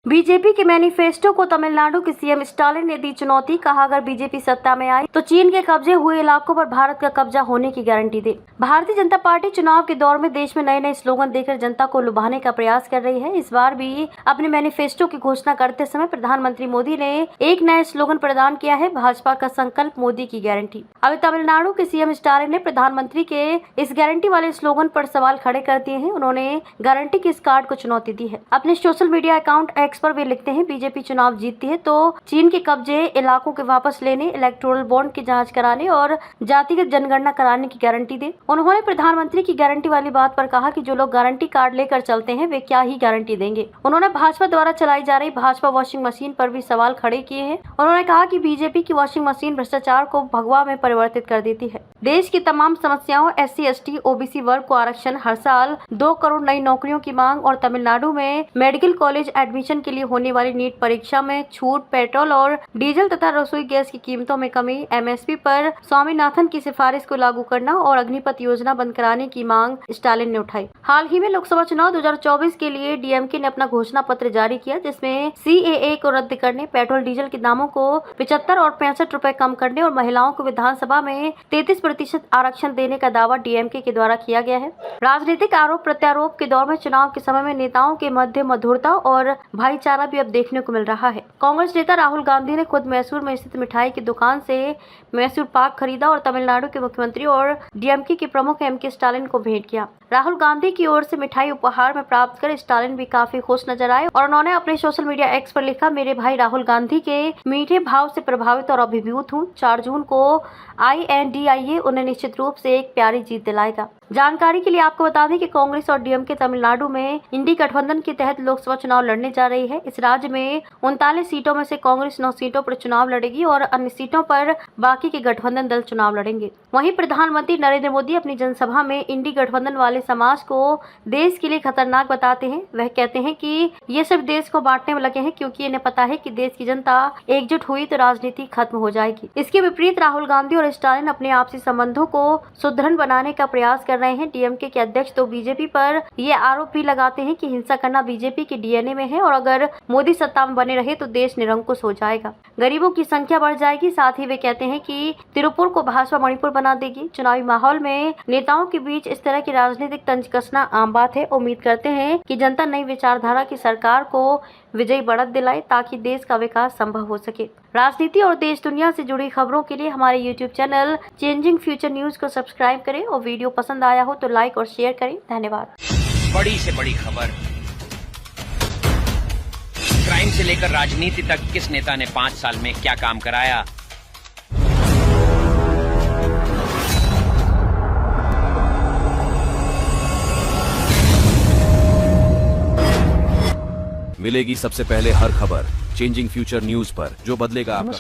BJP के manifesto को तमिलनाडु के सीएम स्टालिन ने दी चुनौती। कहा, अगर बीजेपी सत्ता में आई तो चीन के कब्जे हुए इलाकों पर भारत का कब्जा होने की गारंटी दे। भारतीय जनता पार्टी चुनाव के दौर में देश में नए नए स्लोगन देकर जनता को लुभाने का प्रयास कर रही है। इस बार भी अपने मैनिफेस्टो की घोषणा करते समय प्रधानमंत्री मोदी ने एक नया स्लोगन प्रदान किया है, भाजपा का संकल्प, मोदी की गारंटी। अभी तमिलनाडु के सीएम स्टालिन ने प्रधानमंत्री के इस गारंटी वाले स्लोगन पर सवाल खड़े कर दिए हैं। उन्होंने गारंटी के इस कार्ड को चुनौती दी है। अपने सोशल मीडिया अकाउंट एक्स पर वे लिखते हैं, बीजेपी चुनाव जीतती है तो चीन के कब्जे इलाकों के वापस लेने, इलेक्टोरल बॉन्ड की जांच कराने और जातिगत जनगणना कराने की गारंटी दे। उन्होंने प्रधानमंत्री की गारंटी वाली बात पर कहा कि जो लोग गारंटी कार्ड लेकर चलते हैं वे क्या ही गारंटी देंगे। उन्होंने भाजपा द्वारा चलाई जा रही भाजपा वॉशिंग मशीन पर भी सवाल खड़े किए हैं। उन्होंने कहा कि बीजेपी की वॉशिंग मशीन भ्रष्टाचार को भगवा में परिवर्तित कर देती है। देश की तमाम समस्याओं, SC, ST, OBC वर्ग को आरक्षण, हर साल 2 करोड़ नई नौकरियों की मांग और तमिलनाडु में मेडिकल कॉलेज एडमिशन के लिए होने वाली नीट परीक्षा में छूट, पेट्रोल और डीजल तथा रसोई गैस की कीमतों में कमी, MSP पर स्वामीनाथन की सिफारिश को लागू करना और अग्निपथ योजना बंद कराने की मांग स्टालिन ने उठाई। हाल ही में लोकसभा चुनाव 2024 के लिए DMK ने अपना घोषणा पत्र जारी किया, जिसमें CAA को रद्द करने, पेट्रोल डीजल के दामों को 75 और 65 रुपए कम करने और महिलाओं को विधानसभा में 33% आरक्षण देने का दावा DMK के द्वारा किया गया है। राजनीतिक आरोप प्रत्यारोप के दौर में चुनाव के समय में नेताओं के मध्य मधुरता और भाईचारा भी अब देखने को मिल रहा है। कांग्रेस नेता राहुल गांधी ने खुद मैसूर में स्थित मिठाई की दुकान से मैसूर पाक खरीदा और तमिलनाडु के मुख्यमंत्री और DMK के प्रमुख MK स्टालिन को भेंट किया। राहुल गांधी की ओर से मिठाई उपहार में प्राप्त कर स्टालिन भी काफी खुश नजर आए और उन्होंने अपने सोशल मीडिया एक्स पर लिखा, मेरे भाई राहुल गांधी के मीठे भाव से प्रभावित और अभिभूत हूँ। 4 जून को INDIA उन्हें निश्चित रूप से एक प्यारी जीत दिलाएगा। जानकारी के लिए आपको बता दें कि कांग्रेस और DMK तमिलनाडु में इंडी गठबंधन के तहत लोकसभा चुनाव लड़ने जा रही है। इस राज्य में 39 सीटों में से कांग्रेस 9 सीटों पर चुनाव लड़ेगी और अन्य सीटों पर बाकी के गठबंधन दल चुनाव लड़ेंगे। वहीं प्रधानमंत्री नरेंद्र मोदी अपनी जनसभा में इंडी गठबंधन वाले समाज को देश के लिए खतरनाक बताते हैं। वह कहते हैं कि ये सिर्फ देश को बांटने में लगे हैं, क्योंकि इन्हें पता है कि देश की जनता एकजुट हुई तो राजनीति खत्म हो जाएगी। इसके विपरीत राहुल गांधी और स्टालिन अपने आपसी संबंधों को सुदृढ़ बनाने का प्रयास कर रहे हैं। DMK के अध्यक्ष तो बीजेपी पर ये आरोप भी लगाते हैं कि हिंसा करना बीजेपी के DNA में है और अगर मोदी सत्ता में बने रहे तो देश निरंकुश हो जाएगा, गरीबों की संख्या बढ़ जाएगी। साथ ही वे कहते हैं कि तिरुपुर को भाजपा मणिपुर बना देगी। चुनावी माहौल में नेताओं के बीच इस तरह की राजनीतिक तंज कसना आम बात है। उम्मीद करते हैं कि जनता नई विचारधारा की सरकार को विजयी बढ़त दिलाए ताकि देश का विकास संभव हो सके। राजनीति और देश दुनिया से जुड़ी खबरों के लिए हमारे YouTube channel changing future news को सब्सक्राइब करें और वीडियो पसंद आया हो तो लाइक और शेयर करें। धन्यवाद। बड़ी से बड़ी खबर, क्राइम से लेकर राजनीति तक किस नेता ने 5 साल में क्या काम कराया। मिलेगी सबसे पहले हर खबर चेंजिंग फ्यूचर न्यूज पर, जो बदलेगा आपका